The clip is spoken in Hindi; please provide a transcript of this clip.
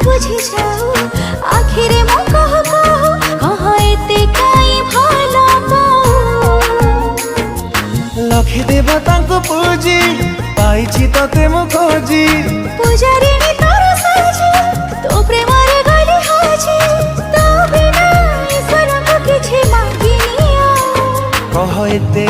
बुझी जाऊ आखिर मो कह एते काई भाला पाऊ लखी देवता को पूजी पाइछि तते मु खोजी पूजारी तोर साजी तो प्रेम रे गली हाजी तो बिना ईश्वर को किछि मांगिनिया कह एते